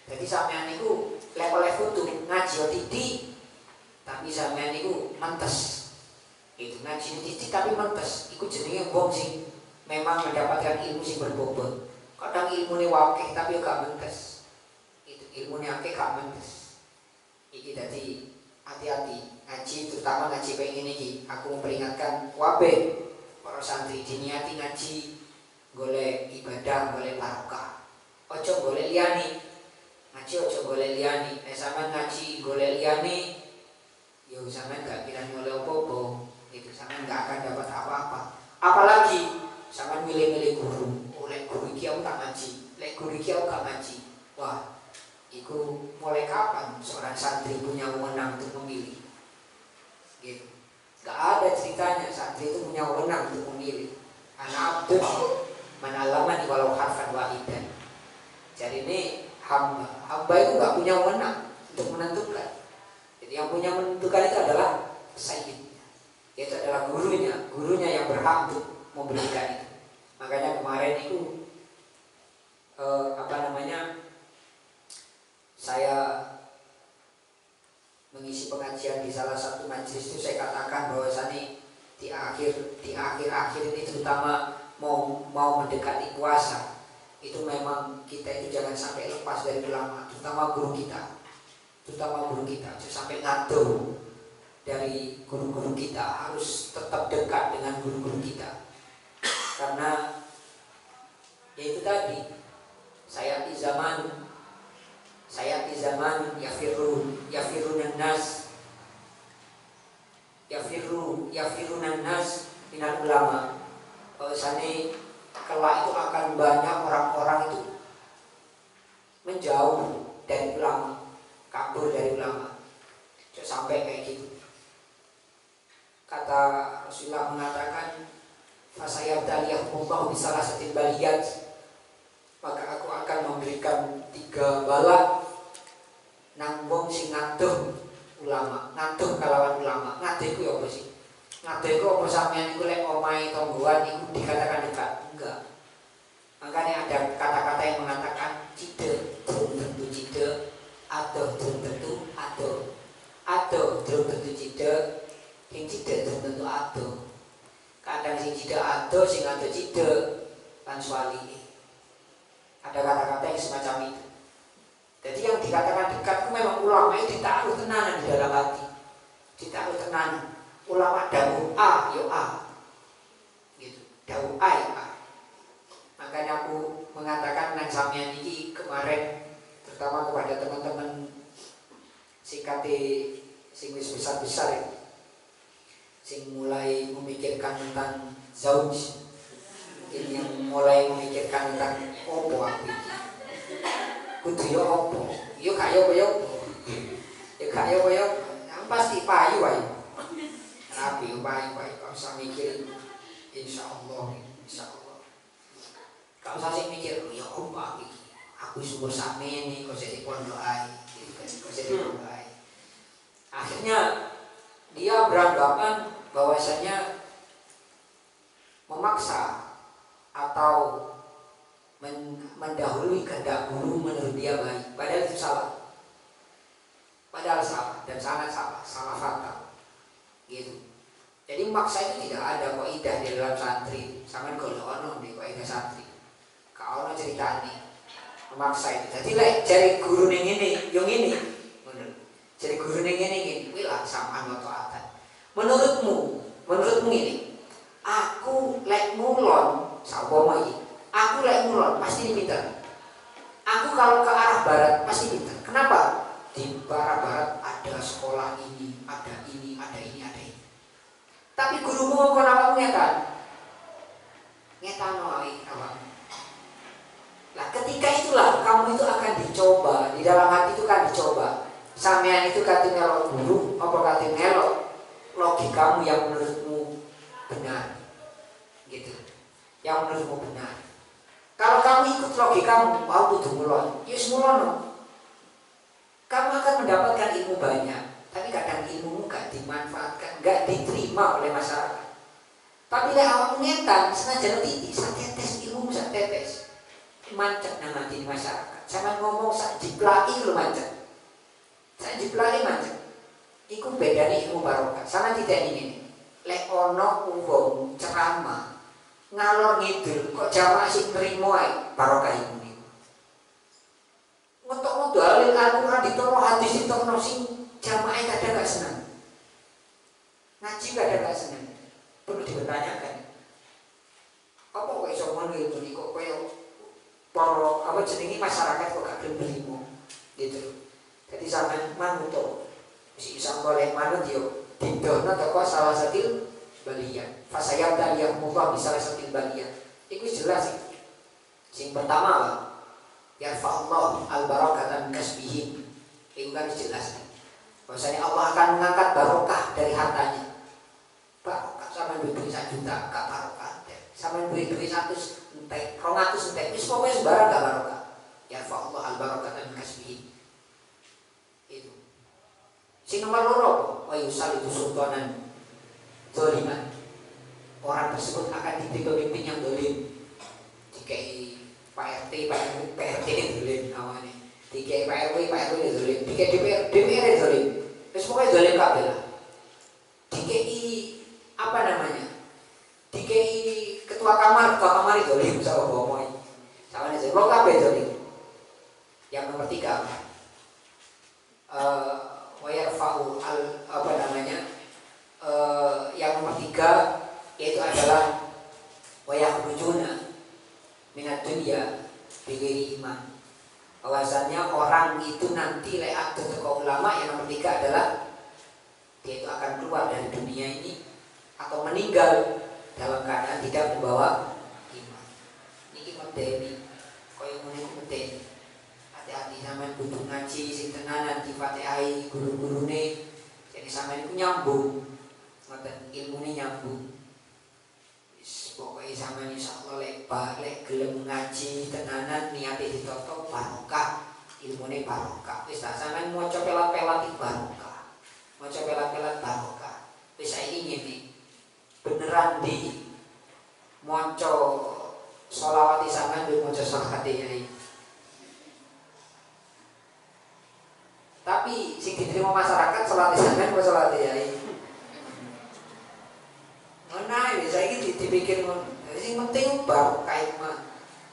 Jadi sampean niku lek oleh foto ngaji titik, tapi sampean niku mentes. Itu ngaji titik tapi mentes. Iku jenenge wong sing memang mendapatkan ilmu sing berbobot. Kadang ilmune wakeh tapi gak mentes. Itu ilmune akeh gak mentes. Iki dadi hati-hati ngaji, terutama ngaji kayak gini iki. Aku memperingatkan wabe para santri diniati ngaji golek ibadah, golek barokah. Ojo golek liyane. Ngaji ojo golek liyane. Nek sampean ngaji golek liyane, ya sampean gak kira oleh apa-apa. Itu sampean gak akan dapat apa-apa. Apalagi sampean milih-milih guru. Oleh guru iki aku tak ngaji, lek guru iki aku gak ngaji. Wah, iku mulai kapan seorang santri punya wewenang untuk memilih? Gitu. Gak ada ceritanya santri itu punya wewenang untuk memilih. Ana abdun man allamani walau harfan wahidan. Jadi ini hamba itu gak punya wewenang untuk menentukan. Jadi yang punya menentukan itu adalah sayyidnya, yaitu adalah gurunya yang berhak untuk memberikan itu. Makanya kemarin itu saya mengisi pengajian di salah satu majelis itu, saya katakan bahwasanya di akhir ini, terutama mau mendekati puasa, itu memang kita itu jangan sampai lepas dari ulama, terutama guru kita, jangan sampai ngadu dari guru-guru kita, harus tetap dekat dengan guru-guru kita. Karena yaitu tadi saya di zaman yafirun nas minal ulama. Bahwasanya kelak itu akan banyak orang-orang itu menjauh dari ulama, kabur dari ulama. Jangan sampai kayak gitu. Kata Rasulullah mengatakan, fasayabtaliyahumullahu bisalasatil baliyat, maka aku akan memberikan 3 bala nang wong sing ngaduh ulama, ngaduh kalawan ulama. Ngaduh iku ya apa sih? Ngaduh iku apa sampeyan iku lek omahe tonggoan iku dikatakan dekat? Enggak. Makanya ada kata-kata yang mengatakan cide belum tentu cide, adoh belum tentu adoh. Adoh belum tentu cide, sing cide belum tentu adoh. Kadang sing cide adoh, sing adoh cide lan suwali. Ada kata-kata yang semacam itu. Jadi yang dikatakan dekat itu memang ulama itu ditaruh tenanan di dalam hati, ditaruh tenanan. Ulama dawuh A, yo A, gitu. Dawuh A, yo A. Makanya aku mengatakan nang sampeyan iki kemarin, terutama kepada teman-teman sikate sing wis besar-besar ya, sing mulai memikirkan tentang zauj, ini yang mulai memikirkan tentang opo aku iki. Kudu yo opo? Yo gak yo yo. Yo gak yo yo. Yang pasti payu wae. Rapi payu wae, kok usah mikir insyaallah. Kau usah sing mikir yo opo iki. Aku syukur sakmene kok jadi pondok ae. Kok jadi pondok ae. Akhirnya dia beranggapan bahwasanya memaksa atau mendahului kehendak guru menurut dia baik, padahal itu salah. Padahal salah dan sangat salah fatal. Gitu. Jadi maksa itu tidak ada kaidah di dalam santri. Sampeyan golek ono di kaidah santri. Ka ono ceritane memaksa itu. Jadi lek jari guru ning ngene, yo ngene. Ngono. Jari guru ning ngene iki, kuwi lah sampean wa taatan. Menurutmu ini, aku lek ngulon sapa iki? Aku lek ngulon pasti pinter. Aku kalau ke arah barat pasti pinter. Kenapa? Di arah barat ada sekolah ini, ada ini, ada ini, ada ini. Tapi gurumu ngomong awakmu ngetan. Ngetan awakmu. Nah, ketika itulah kamu itu akan dicoba, di dalam hati itu kan dicoba. Sampean itu kate melok guru, apa kate melok logikamu yang menurutmu benar. Gitu. Yang menurutmu benar. Kalau kamu ikut logikamu, mau kudu mulon, ya mulon. Kamu akan mendapatkan ilmu banyak, tapi kadang ilmumu gak dimanfaatkan, gak diterima oleh masyarakat. Tapi lek awakmu ngetan, senajan titik, sak tetes ilmu sak tetes. Mancet nama di masyarakat. Sama ngomong sak jiplaki lu mancet. Sak jiplaki mancet. Iku bedane ilmu barokah. Sama tidak ini. Lek ono wong ceramah ngalor ngidul kok jamaah sing nrimo ae barokah ilmu niku. Ngetok dalil Al-Qur'an ditoro hadis ditoro sing jamaah kadang gak seneng. Ngaji kadang gak seneng. Perlu dipertanyakan. Apa kok iso ngono ilmu niku kok koyo para apa jenenge masyarakat kok gak gelem nrimo gitu. Jadi sampean manut to. Wis iso golek manut yo didono teko salah satu baliyah. Fasayam daliyah mubah bisa salah baliyah. Iku jelas sih. Sing pertama lah. Yarfa Allah al-barakatan kasbihi. Itu kan jelas. Bahwasanya Allah akan mengangkat barokah dari hartanya. Barokah sama duit 1 juta gak barokah. Sama duit 100 entek, 200 entek. Wis pokoke sembarang gak barokah. Yarfa Allah al-barakatan kasbihi. Itu. Sing nomor 2, wa yusal itu sultanan zaliman. Orang tersebut akan diberi pemimpin yang zalim. Dikai Pak RT, Pak RT ini zalim awalnya. Dikai Pak RW ini zalim. Dikai DPR zalim. Terus pokoknya zalim kabeh lah. Dikai apa namanya? Dikai ketua kamar itu zalim sama bomoy. Sama nih zalim. Kok kabeh zalim. Yang nomor 3 wa yarfa'u apa namanya? Yang nomor 3 yaitu adalah wayakhrujuna minad dunya bighairi iman. Bahwasannya orang itu nanti lek ada tokoh ulama yang nomor 3 adalah dia itu akan keluar dari dunia ini atau meninggal dalam keadaan tidak membawa iman. Niki medeni koyo ngene medeni. Hati-hati sampean kudu ngaji sing tenanan difatihai guru-gurune. Jadi sampean iku nyambung. Ngoten ilmune nyambung. Pokoknya sama insyaallah lek gelem ngaji tenanan niate ditoto barokah ilmune barokah. Wis tak sampean maca pelat-pelat iki barokah. Maca pelat-pelat barokah. Wis saiki ngene. Beneran di maca sholawat sampean di maca sholawat yai. Tapi sing diterima masyarakat sholawat sampean apa sholawat yai? Mana ini saya ini dipikir sing penting barokah itu mah.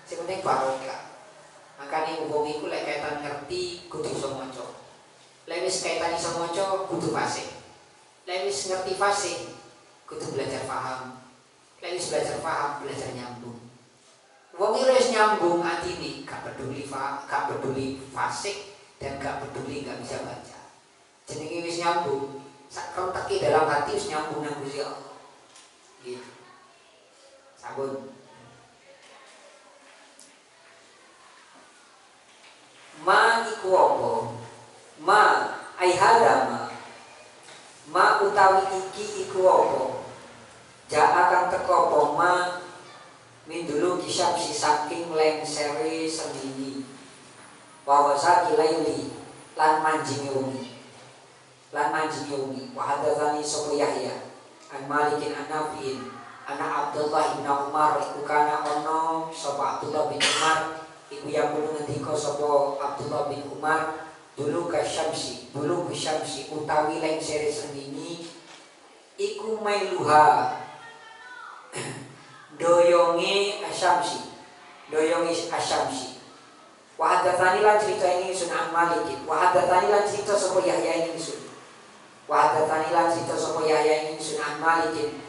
Sing penting barokah. Makane wong iku lek kaitan ngerti kudu iso maca. Lek wis kaitan iso maca kudu fasih. Lek wis ngerti fasih kudu belajar paham. Lek wis belajar paham belajar nyambung. Wong iki wis nyambung atine gak peduli fasih dan gak peduli gak bisa baca. Jenenge wis nyambung. Sak konteke dalam hati wis nyambung nang Gusti Allah. Gitu. Sabun. Ma iku apa? Ma ai hadama. Ma utawi iki iku apa? Ja akan teko apa ma min dulu kisah si saking lengsere sendiri. Wa wasaki laili lan manjingi wengi. Lan manjingi wengi. Wa hadatsani sapa Yahya an Malikin an Nafi'in anak Abdullah bin Umar iku kana ono sapa Abdullah bin Umar iku yang kudu ngendika sapa Abdullah bin Umar dulu kasyamsi utawi lengsere srengenge iku mailuha doyonge asyamsi wa hadatsani lan cerita ini sunan Malikin wa hadatsani lan cerita sapa Yahya ini sun wa hadatsani lan cerita sapa Yahya ini sunan Malikin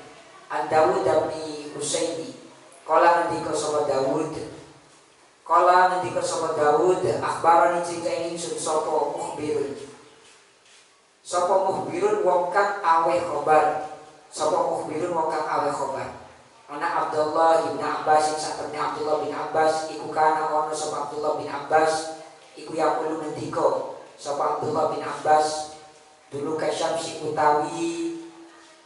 an Dawud bin Husaini Kala ngendika sapa Daud. Kala ngendika sapa Daud, akhbarani critani ingsun sapa mukhbirun. Sapa mukhbirun wong kang aweh khabar. Sapa mukhbirun wong kang aweh khabar. Ana Abdullah bin Abbas satemene Abdullah bin Abbas iku kana ana sapa Abdullah bin Abbas iku yaqulu ngendika sapa Abdullah bin Abbas dulu kasyamsi utawi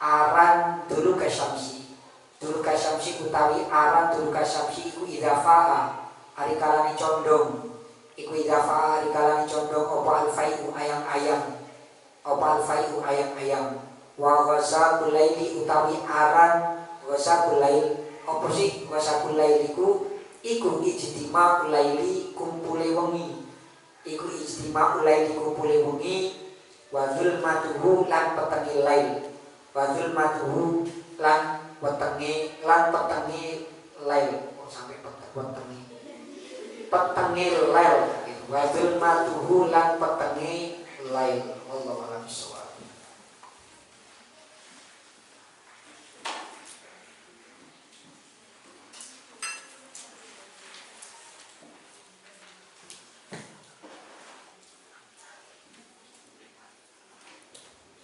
aran dulu kasyamsi. Dulu kasyamsi utawi aran dulu kasyamsi iku idafaa ari kalane condong. Iku idafaa ari kalane condong apa alfaiu ayam-ayam. Apa alfaiu ayam-ayam. Wa ghasaqul laili utawi aran ghasaqul lail. Apa sih ghasaqul lail iku ijtima'ul laili kumpule wengi. Iku ijtima'ul laili kumpule wengi wa zulmatuhu lan petenge lail. Wa zulmatuhu lan petenge lail. Oh, sampai petenge lail. Wa zulmatuhu lan petenge lail. Wallahu a'lam bishawab.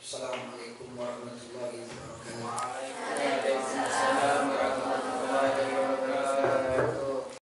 Assalamualaikum warahmatullahi wabarakatuh.